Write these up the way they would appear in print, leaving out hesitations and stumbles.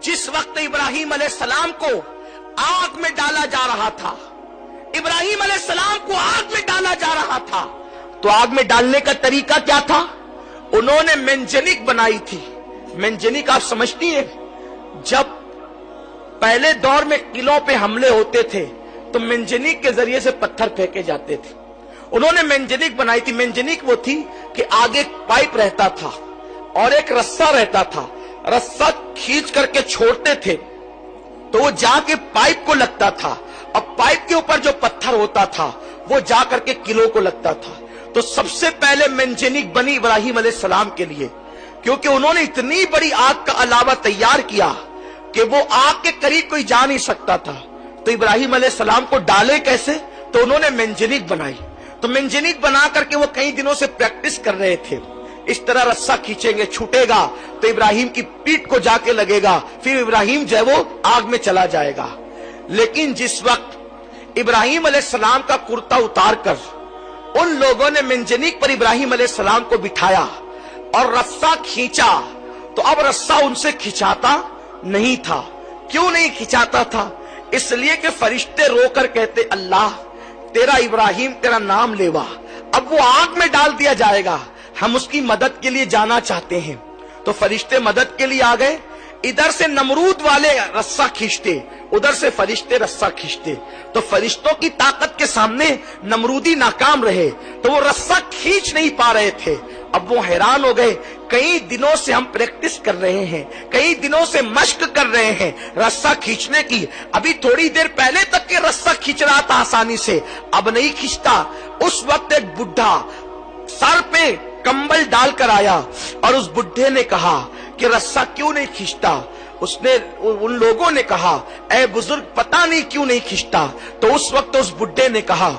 जिस वक्त इब्राहिम अलैहिस्सलाम को आग में डाला जा रहा था, इब्राहिम अलैहिस्सलाम को आग में डाला जा रहा था, तो आग में डालने का तरीका क्या था? उन्होंने मेंजनिक बनाई थी। मेंजनिक आप समझती हैं, जब पहले दौर में किलों पे हमले होते थे तो मेंजनिक के जरिए से पत्थर फेंके जाते थे। उन्होंने मेंजनिक बनाई थी। मेंजनिक वो थी कि आगे एक पाइप रहता था और एक रस्सा रहता था, रस्सा खींच करके छोड़ते थे तो वो जाके पाइप को लगता था, अब पाइप के ऊपर जो पत्थर होता था वो जा करके किलो को लगता था। तो सबसे पहले मेंजनिक बनी इब्राहिम अलैहिस्सलाम के लिए, क्योंकि उन्होंने इतनी बड़ी आग का अलावा तैयार किया कि वो आग के करीब कोई जा नहीं सकता था। तो इब्राहिम अलैहिस्सलाम को डाले कैसे? तो उन्होंने मेंजनिक बनाई। तो मेंजनिक बना करके वो कई दिनों से प्रैक्टिस कर रहे थे। इस तरह रस्सा खींचेंगे, छूटेगा तो इब्राहिम की पीठ को जाके लगेगा, फिर इब्राहिम जो है वो आग में चला जाएगा। लेकिन जिस वक्त इब्राहिम अलैहिस्सलाम का कुर्ता उतार कर उन लोगों ने मेंजनिक पर इब्राहिम अलैहिस्सलाम को बिठाया और रस्सा खींचा, तो अब रस्सा उनसे खिंचाता नहीं था। क्यों नहीं खिंचाता था? इसलिए कि फरिश्ते रोकर कहते, अल्लाह तेरा इब्राहिम तेरा नाम लेवा, अब वो आग में डाल दिया जाएगा, हम उसकी मदद के लिए जाना चाहते हैं। तो फरिश्ते मदद के लिए आ गए। इधर से नमरूद वाले रस्सा खींचते, उधर से फरिश्ते रस्सा खींचते। तो फरिश्तों की ताकत के सामने नमरूदी नाकाम रहे, तो वो रस्सा खींच नहीं पा रहे थे। अब वो हैरान हो गए, कई दिनों से हम प्रैक्टिस कर रहे हैं, कई दिनों से मश्क कर रहे हैं रस्सा खींचने की, अभी थोड़ी देर पहले तक के रस्सा खींच रहा था आसानी से, अब नहीं खींचता। उस वक्त एक बुढ़ा सर पे कंबल डालकर आया और उस बुढ़े ने कहा कि रस्सा क्यों नहीं खींचता? उसने उन लोगों ने कहा, ऐ बुजुर्ग पता नहीं क्यों नहीं खींचता। तो उस वक्त उस बुढ़े ने कहा,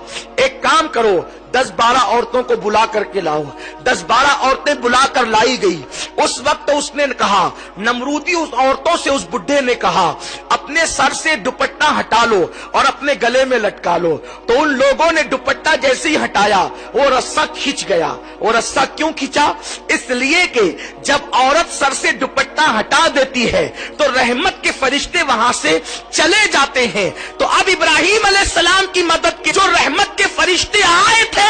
एक काम करो, 10-12 औरतों को बुला करके लाओ। 10-12 औरतें बुलाकर लाई गई। उस वक्त उसने कहा, नमरूदी उस औरतों से उस बुढ़े ने कहा, अपने सर से दुपट्टा हटा लो और अपने गले में लटका लो। तो उन लोगों ने दुपट्टा जैसे ही हटाया वो रस्सा खींच गया। वो रस्सा क्यों खींचा? इसलिए कि जब औरत सर से दुपट्टा हटा देती है तो रहमत के फरिश्ते वहां से चले जाते हैं। तो अब इब्राहिम अलैहिस्सलाम की मदद के जो रहमत के फरिश्ते आए थे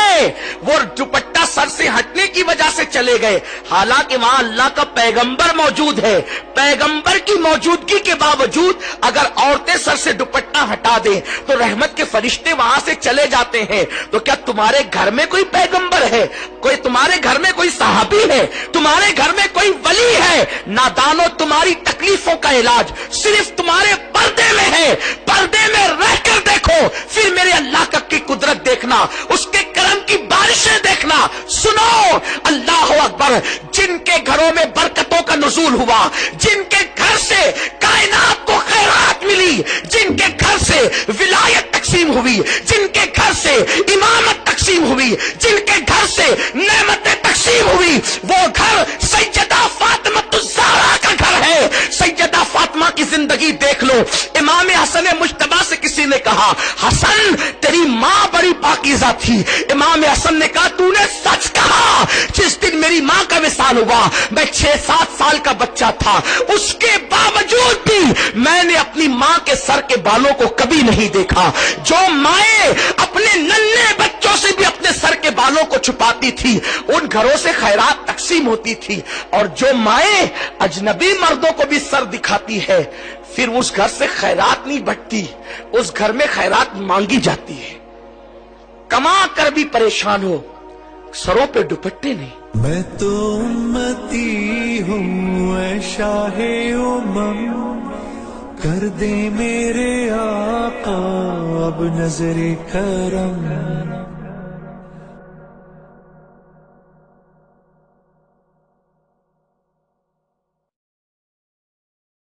वो दुपट्टा सर से हटने की वजह से चले गए। हालांकि वहां अल्लाह का पैगंबर मौजूद है, पैगंबर की मौजूदगी के बावजूद अगर औरतें सर से दुपट्टा हटा दें तो रहमत के फरिश्ते वहां से चले जाते हैं। तो क्या तुम्हारे घर में कोई पैगंबर है? कोई तुम्हारे घर में कोई सहाबी है? तुम्हारे घर में कोई वली है? नादानो, तुम्हारी तकलीफों का इलाज सिर्फ तुम्हारे पर्दे में है। पर्दे में रहकर देखो, फिर मेरे अल्लाह की कुदरत देखना, उसके करम की बारिशें देखना। सुनो, अल्लाह अकबर। जिनके घरों में बरकतों का नुज़ूल हुआ, जिनके घर से कायनात को खैरात मिली, जिनके घर से विलायत तकसीम हुई, जिनके घर से इमामत तकसीम हुई, जिनके घर से नेमतें तकसीम हुई, वो घर सैयदा फातिमा-तुज़-ज़हरा का घर है। सैयदा फातिमा की जिंदगी देख लो। इमाम हसन मुज्तबा से किसी ने कहा, हसन तेरी माँ बड़ी पाकीज़ा थी। इमाम हसन ने कहा, तूने सच कहा। जिस दिन मेरी माँ का विसाल हुआ मैं 6-7 साल का बच्चा था, उसके बावजूद भी मैंने अपनी माँ के सर के बालों को कभी नहीं देखा। जो माएं अपने नन्हे बच्चों से भी अपने सर के बालों को छुपाती थी, उन घरों से खैरात तकसीम होती थी। और जो माएं अजनबी मर्दों को भी सर दिखाती है, फिर उस घर से खैरात नहीं बटती, उस घर में खैरात मांगी जाती है। कमा कर भी परेशान हो, सरों पे दुपट्टे नहीं। मैं तो उम्मती हूँ ऐ शाहे उम्म, कर दे मेरे आका अब नजरे करम।